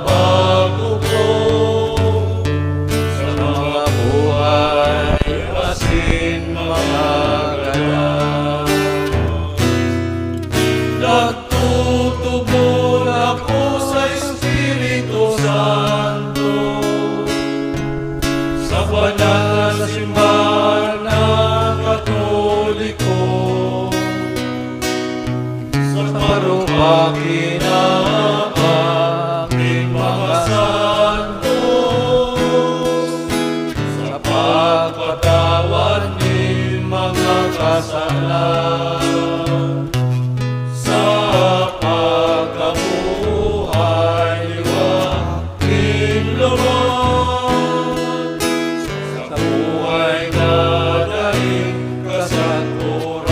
pagtuklong sa mga buhay, asin mga ganap. Nagtutubol ako sa Espiritu Santo, sa banal na simbahan ng Katoliko, sa parumbaki ng aming mga santo, sa pagpatawad ng mga kasalanan, sa pagkabuhay liwanag loob, sa buhay na daing kasaturan.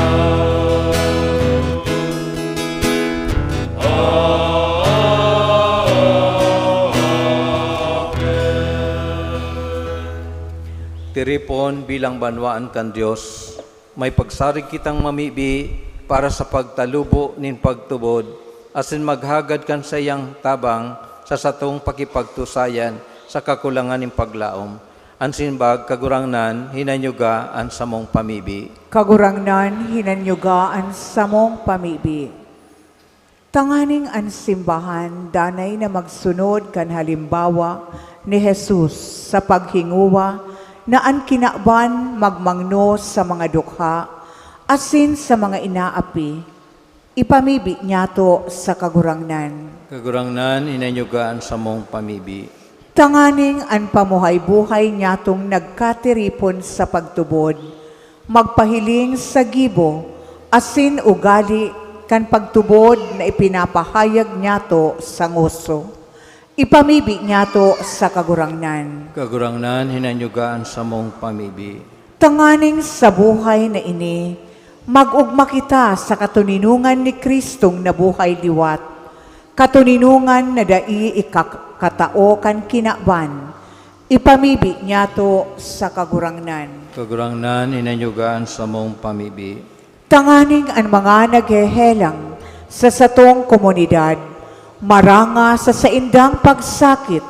Tiripon bilang banwaan kan Diyos, may pagsarig kitang mamibi para sa pagtalubo nin pagtubod, asin maghagad kan sayang tabang sa satong pakipagtusayan sa kakulangan nin paglaom. Ansinbag kagurangnan hinanyugaan sa mong pamibi. Kagurangnan hinanyugaan sa mong pamibi. Tanganing ang simbahan danay na magsunod kan halimbawa ni Jesus sa paghinguwa na ang kinakban magmangno sa mga dukha, asin sa mga inaapi, ipamibi niya to sa kagurangnan. Kagurangnan hinanyugaan sa mong pamibi. Tanganing ang pamuhay-buhay niya tong nagkatiripon sa pagtubod, magpahiling sa gibo, asin ugali kan pagtubod na ipinapahayag niya to sa nguso. Ipamibi niya to sa kagurangnan. Kagurangnan hinanyugaan sa mong pamibi. Tanganing sa buhay na ini, mag-ugma kita sa katuninungan ni Kristong nabuhay liwat, katuninungan na dai ikakatao kan kinakban. Ipamibi niya to sa kagurangnan. Kagurangnan hinanyugaan sa mong pamibi. Tanganing ang mga naghehelang sa satong komunidad, maranga sa saindang pagsakit,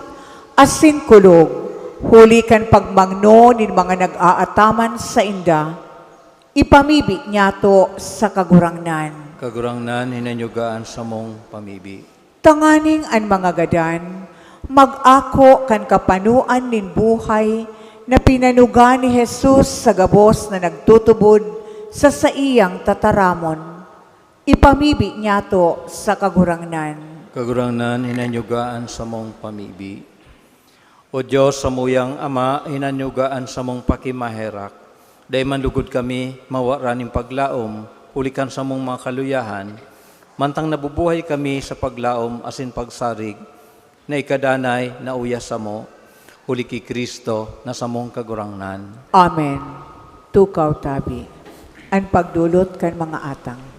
asin kulog, huli kan pagmangno nin mga nag-aataman sa inda, ipamibi niya to sa kagurangnan. Kagurangnan hinanyugaan sa mong pamibi. Tanganing ang mga gadan, mag-ako kan kapanuan nin buhay na pinanuga ni Jesus sa gabos na nagtutubod sa saiyang tataramon. Ipamibi niya to sa kagurangnan. Kagurangnan hinanyugaan sa mong pamibi. O Diyos, sa muyang Ama, hinanyugaan sa mong pakimaherak. Dahil manlugod kami, mawaraning paglaom, hulikan sa mong mga kaluyahan, mantang nabubuhay kami sa paglaom asin pagsarig, na ikadanay na uyas sa mo, huli ki Kristo na sa mong kagurangnan. Amen. Tukaw tabi. Ang pagdulot kan mga atang.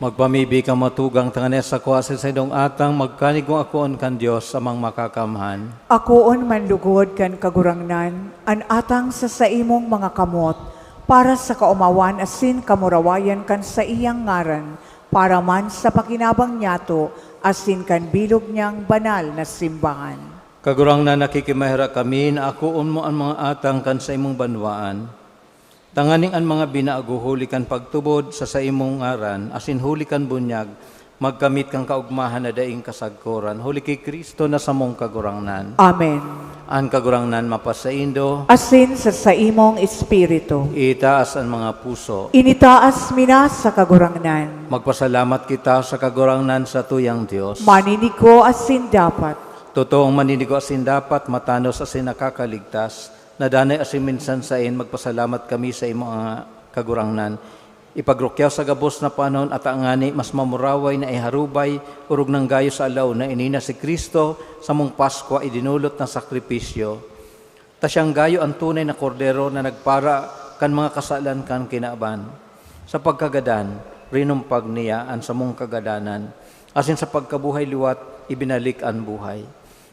Magpamibi ka matugang tanganes sa kuwasin sa idong atang magkanigong akoon kan Dios amang makakamhan. Akoon manlugod kan kagurangnan, an atang sa imong mga kamot, para sa kaumawan asin kamurawayan kan sa iyang ngaran, para man sa pakinabang niyato, asin kan bilog niyang banal na simbahan. Kagurang na nakikimahira kami na akoon mo ang mga atang kan sa imong banwaan. Tanganing ang mga binaaguhuli kan pagtubod sa imong ngaran, asin huli kan bunyag, magkamit kang kaugmahan na daing kasagkoran, huli kay Kristo na sa mong kagurangnan. Amen. Ang kagurangnan mapasaindo, Asin sa imong espiritu. itaas ang mga puso. Initaas mina sa kagurangnan. Magpasalamat kita sa kagurangnan sa tuyang Diyos. Maninigo asin dapat. Totoong maninigo asin dapat, matanos asin nakakaligtas, na danay asin minsan sain, magpasalamat kami sa imong mga kagurangnan. Ipagrukyaw sa gabos na panahon at angani, mas mamuraway na iharubay, urog ng gayo sa alaw na inina si Kristo sa mong Paskwa idinulot na sakripisyo. Ta siyang gayo ang tunay na kordero na nagpara kan mga kasalan kan kinaaban. Sa pagkagadan, rinumpag niya ang sa mong kagadanan, asin sa pagkabuhay liwat, ibinalik ang buhay.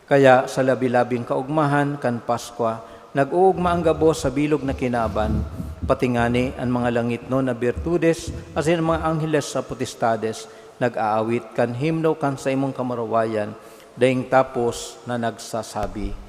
Kaya sa labi-labing kaugmahan kan Paskwa, nag-uugma ang gabos sa bilog na kinaban, patingani ang mga langit no na birtudes, asin ang mga angheles sa potestades, nag-aawit kan himno kan sa imong kamarawayan, daing tapos na nagsasabi.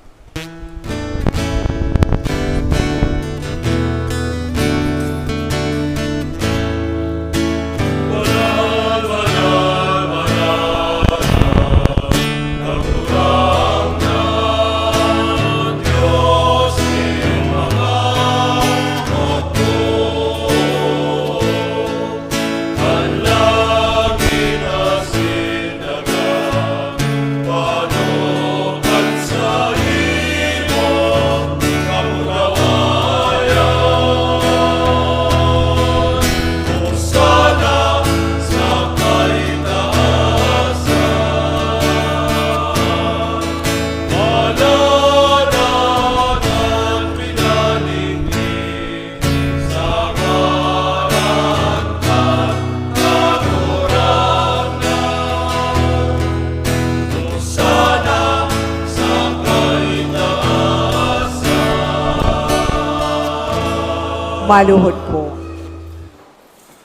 Maluhod po.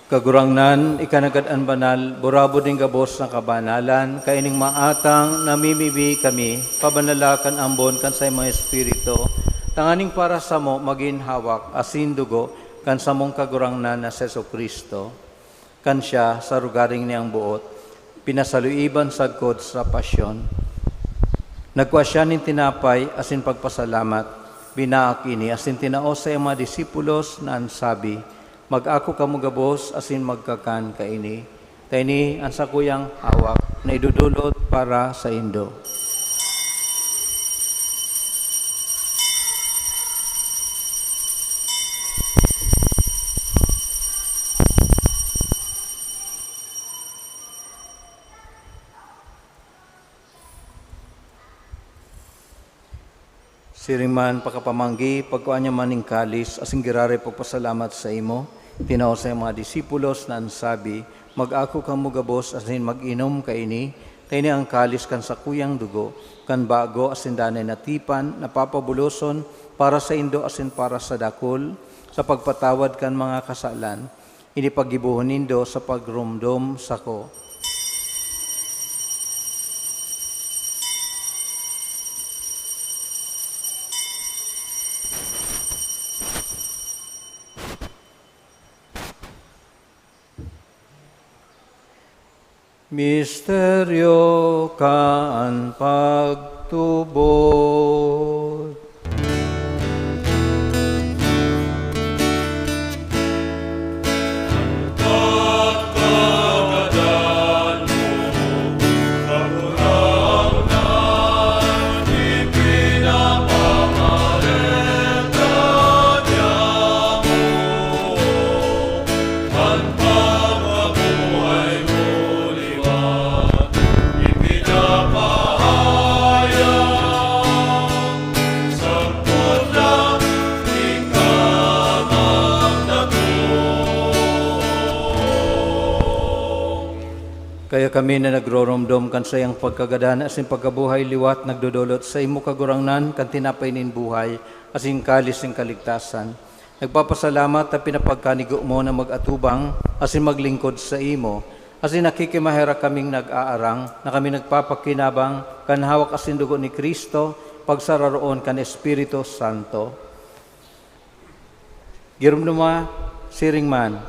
Kagurangnan, ikanagad-an banal, burabo ding gabos ng kabanalan, kaining maatang namimibi kami, pabanalakan ambon kan sa mga espiritu, tanganing para sa mo maging hawak, asin dugo, kan sa mong kagurangnan na Seso Kristo, kan siya sa rugaring niyang buot, pinasaluiban sagkod sa pasyon. Nagwa siya nin tinapay, asin pagpasalamat, binaakini, asin tinao sa mga disipulos na ansabi, mag-ako kamo gabos, asin magkakan kaini. Taini ang sakuyang hawak na idudulot para sa Indo. Siringman pakapamanggi, pagkuhan niya maning kalis, asing girare pagpasalamat sa imo, tinao sa mga disipulos na ansabi, mag-ako kamo gabos, asin mag-inom kaini, tayo ang kalis kan sa kuyang dugo, kan bago asin danay natipan, napapabuloson, para sa Indo asin para sa dakol, sa pagpatawad kan mga kasalan, inipagibuhon nindo sa pagrumdom sako. Misteryo kaan pagtubod. Kaya kami na nagroromdom kan sa iyang pagkagadan asin pagkabuhay liwat nagdodolot sa imo kagurangnan kan tinapay nin buhay asin kalis ng kaligtasan. Nagpapasalamat at pinapagkanigo mo na mag-atubang asin maglingkod sa imo. Asin nakikimahera kaming nag-aarang na kami nagpapakinabang kan hawak asin dugo ni Kristo pagsararoon kan Espiritu Santo. Girumduma siring man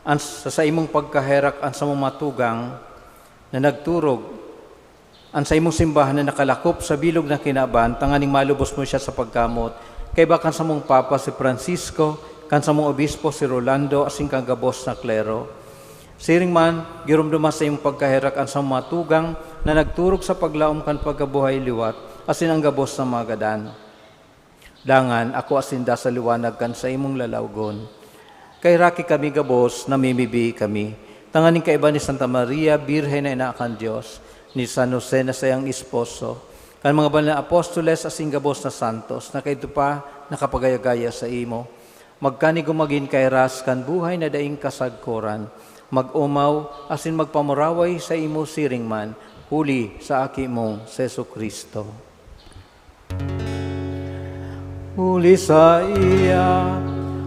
an sa imong pagkaherak an sa mong matugang na nagturog an sa imong simbahan na nakalakop sa bilog na kinaban tanganing malubos mo siya sa pagkamot kay bakan sa mong papa si Francisco kan sa mong obispo si Rolando asing kang gabos na klero. Siring man girumduma sa imong pagkaherak an sa mong matugang na nagturog sa paglaom kan pagkabuhay liwat asin ang gabos na magadan. Dangan ako asinda sa liwanag kan sa imong lalawgon. Kay raki kami gabos, namimibi kami. Tanganing kaiba ni Santa Maria, Birhen na inaakan Diyos, ni San Jose na sayang esposo, kan mga banal na apostoles asing gabos na santos, na kaito pa nakapagayagaya sa imo. Magkani gumagin kay ras kan buhay na daing kasagkoran, mag-umaw asin magpamuraway sa imo siringman, huli sa aki mong Seso Kristo. Huli sa iya,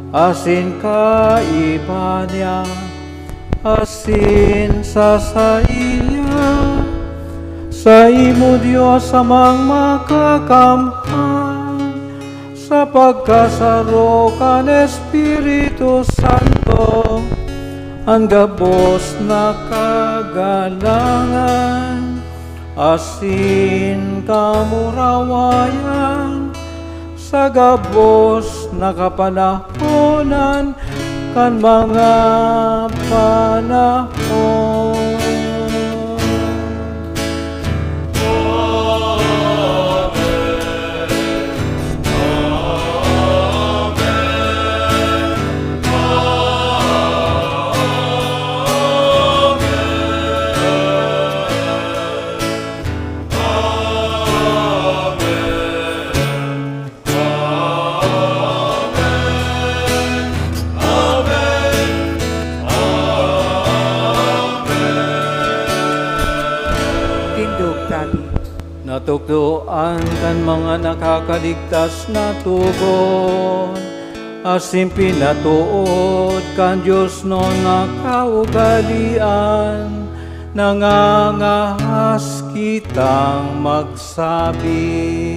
asin kaiba niya, asin sa iya, sa imo Diyos amang makakamhan, sa pagkasaro kan Espiritu Santo, ang gabos na kagalangan, asin kamurawayan, sa gabos na kapanahonan kan mga panahon. Natukdoan kan mga nakakaligtas na tugon, asin pinatuod kan Diyos no nakaugalian, nangangahas kitang magsabi.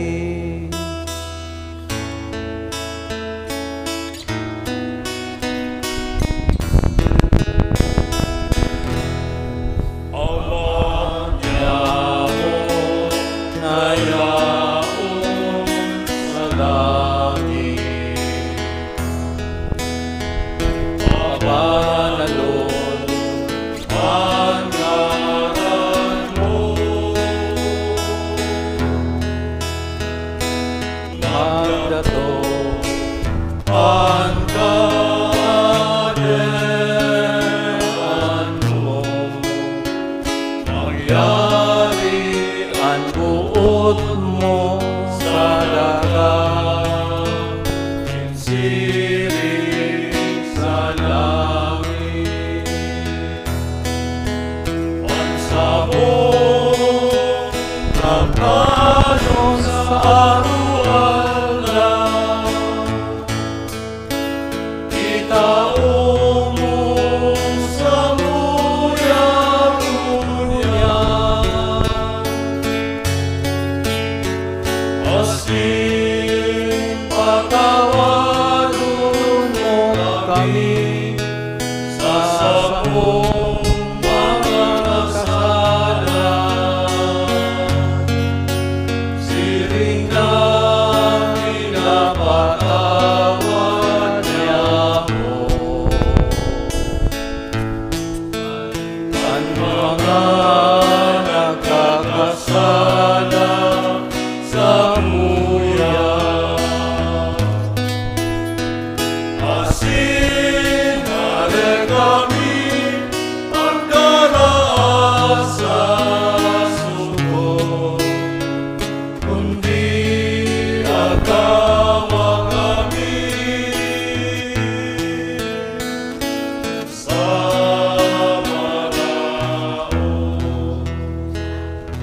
Asin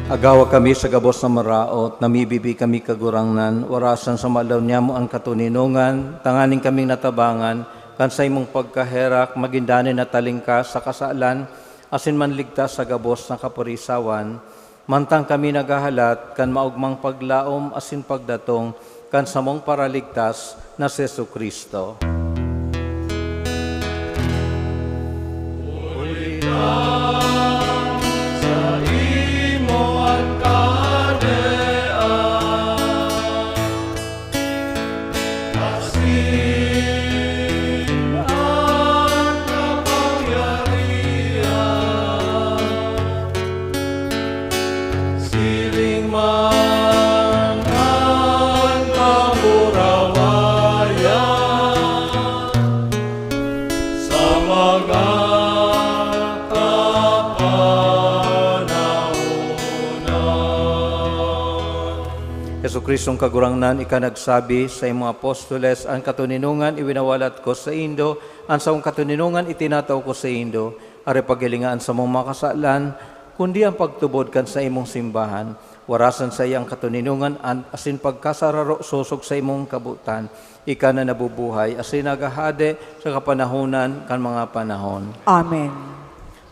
Agawa kami sa gabos na maraot, namibibi kami kagurangnan, warasan sa malaw niya mo ang katuninungan, tanganing kaming natabangan, kansay mong pagkaherak, magindanin na talingkas sa kasalan, asin man ligtas sa gabos na kapurisawan, mantang kami nagahalat, kan maugmang paglaom, asin pagdatong, kan samong paraligtas na si Jesucristo. Kristong kagurangnan, ika nagsabi sa imong apostoles, ang katuninungan iwinawalat ko sa Indo, ang sa imong katuninungan itinataw ko sa Indo, are pagalingaan sa mong makasalan, kundi ang pagtubod kan sa imong simbahan, warasan sa iyang katuninungan, asin pagkasararo susog sa imong kabutan, ika na nabubuhay, asin nagahade sa kapanahunan kan mga panahon. Amen.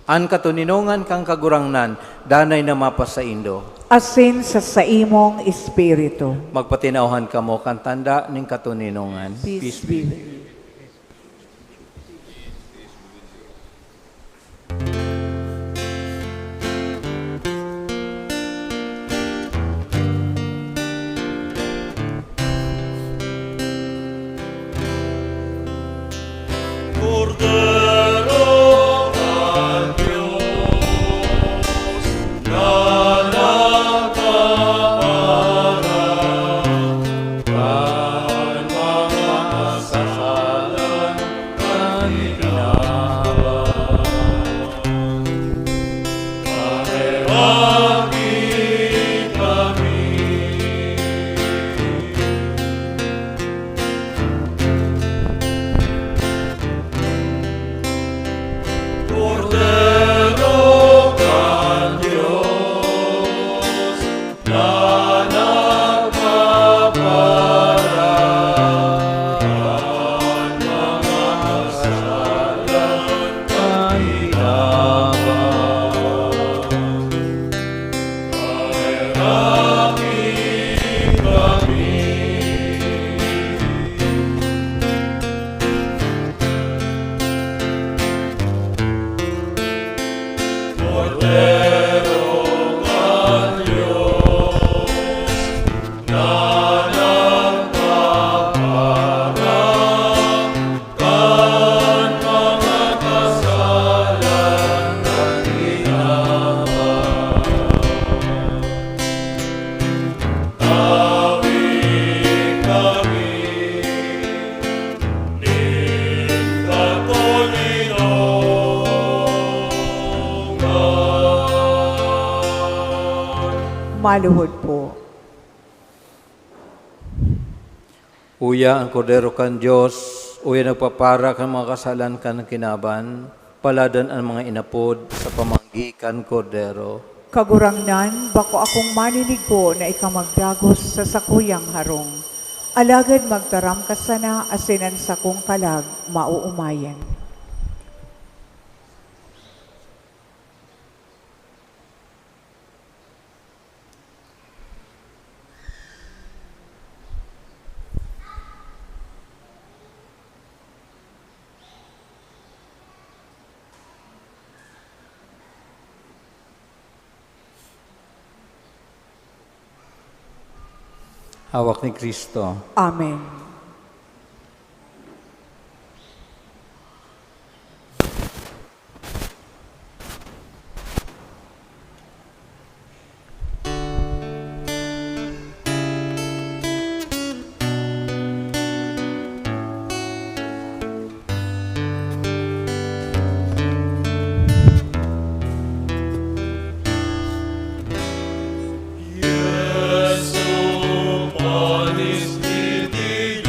Ang katuninungan kang kagurangnan, danay na mapa sa Indo. Asin sa saimong espiritu. Magpatinauhan kamo kan tanda ning katuninungan. Peace be with you. Maluhod po. Uya ang kordero kan Diyos, uya nagpapara kan mga kasalan kan kinaban, paladan ang mga inapod sa pamanggi kan kordero. Kagurangnan, bako akong maninig po na ikamagdagos sa sakuyang harong. Alagad magtaram ka sana asinan sa kong kalag mauumayan. Hawak ni Kristo. Amen. Manis di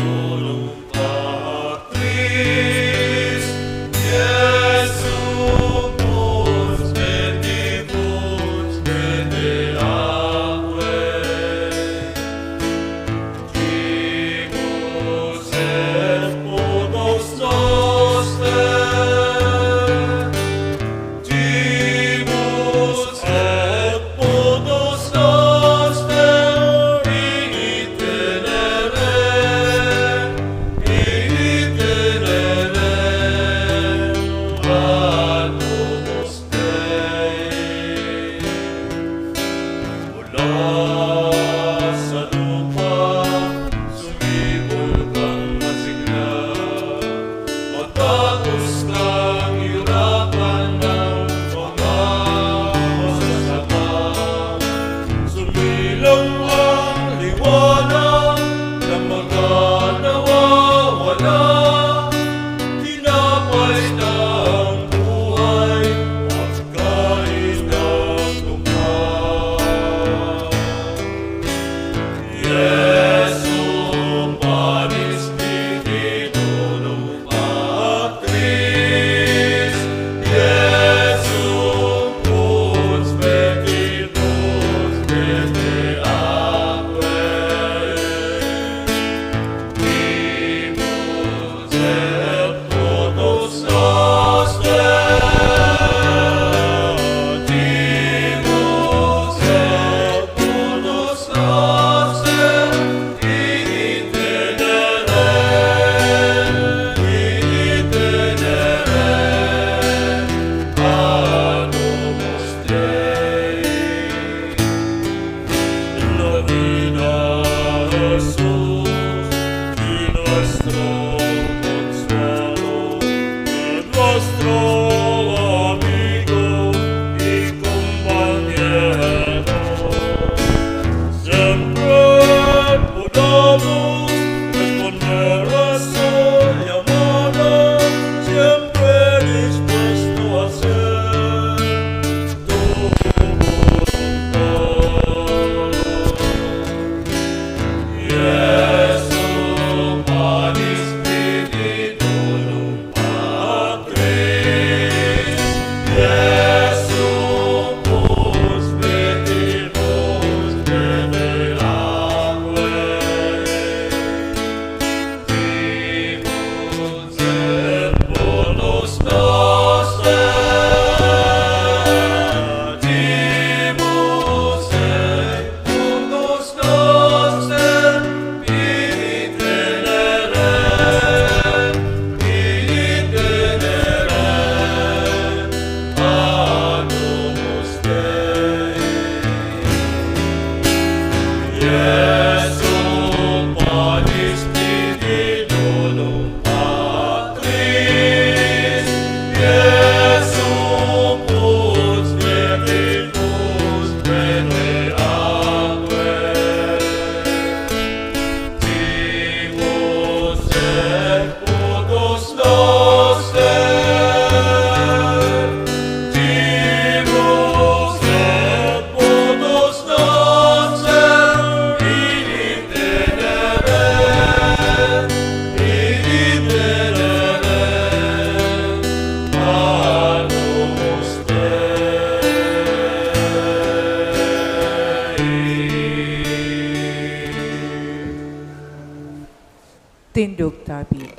gabi.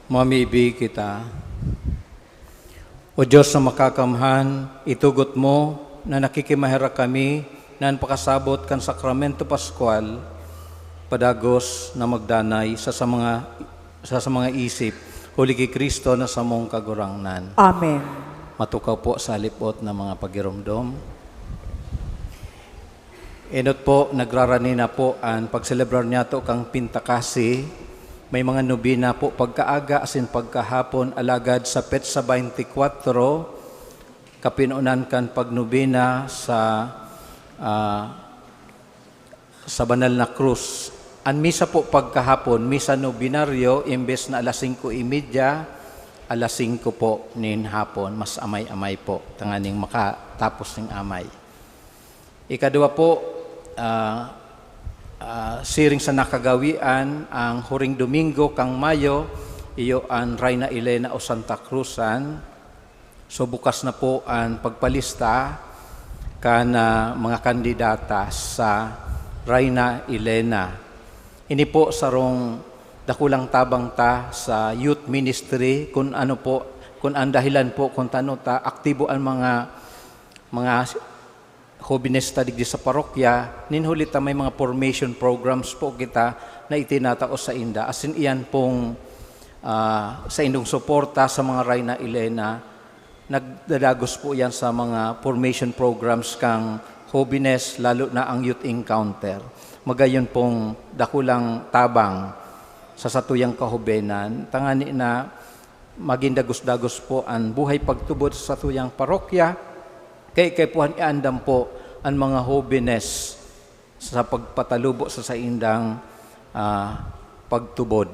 Mamibi kita. O Diyos na makakamhan, itugot mo na nakikimahera kami na pakasabot kan Sakramento Pascual, padagos na magdanay sa mga isip, huli kay Kristo na sa mong kagurangnan. Amen. Matukaw po sa lipot na mga pagiromdom. Inot po, nagrarani na po ang pagselebrar niya to kang Pintakasi. May mga nobina po pagkaaga asin pagkahapon alagad sa Petsa 24, kapinunan kan pagnobina sa banal na krus. Ang misa po pagkahapon, misa nobinaryo, imbes na alas 5:30, alas 5 po nin hapon, mas amay-amay po, tanganing makatapos ng amay. Ikadua po, siring sa nakagawian, ang huring Domingo kang Mayo, iyo ang Reina Elena o Santa Cruzan. So bukas na po ang pagpalista kana mga kandidata sa Reina Elena. Ini po sarong dakulang tabang ta sa youth ministry kung ano po, kung ang dahilan po kung tano ta aktibo ang mga jóvenes ta digdi sa parokya, ninhuli ta may mga formation programs po kita na itinatao sa inda. Asin iyan pong sa indong suporta sa mga Reina Elena, nagdadagos po yan sa mga formation programs kang jóvenes, lalo na ang youth encounter. Magayon pong dakulang tabang sa satuyang kahubenan, tangani na maging dagos-dagos po ang buhay pagtubod sa satuyang parokya, kay puhan iandam po ang mga jóvenes sa pagpatalubo sa saindang pagtubod.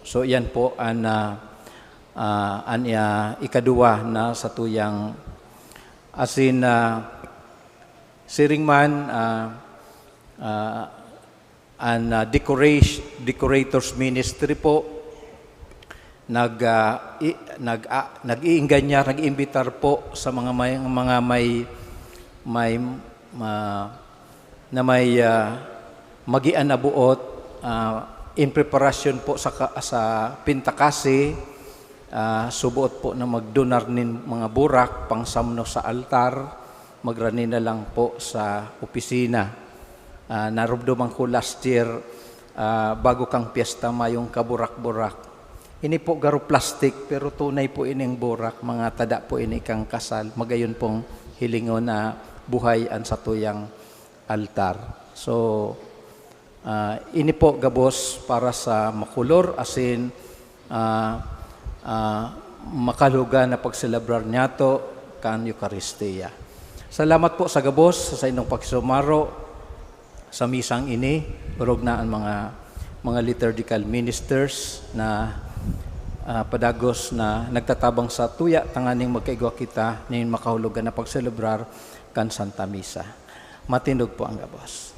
So yan po ang ikaduwa na satuyang asin siring man decorators ministry po nag-iingganyan, nag-imbitar po sa mga may magian na buot in preparation po sa Pintakasi, subuot po na magdonar nin mga burak pang samno sa altar, magrani na lang po sa opisina. Narubdoman ko last year, bago kang piyesta mayong kaburak-burak. Ini po garo plastic, pero tunay po ining burak, mga tada po ini kang kasal. Magayon pong hilingon na buhay ang satuyang altar. So, ini po gabos para sa makulor, asin makaluga na pagselebrar niya to kan Eucharistia. Salamat po sa gabos sa inyong pagsumaro sa misang ini, urog na ang mga liturgical ministers na padagos na nagtatabang sa tuya, tanganing magkaigwa kita nin makahulugan na pagselebrar kan Santa Misa. Matindog po ang gabos.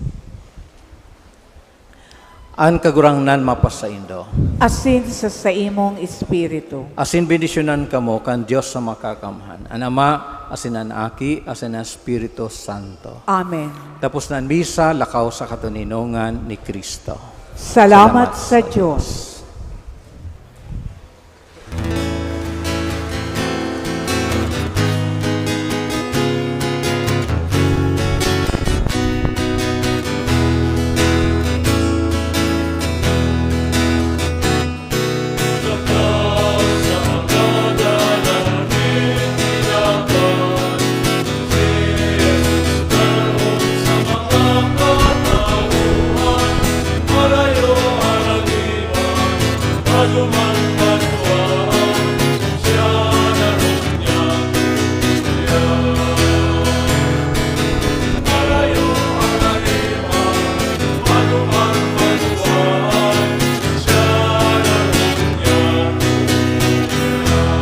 An kagurangnan mapasaindo. Asin sa imong espiritu. Asin bendisyonan kamo kan Dios sa makakamhan. An Ama, asin an Aki, asin an Espiritu Santo. Amen. Tapos na ang misa, lakaw sa katuninungan ni Kristo. Salamat sa Diyos.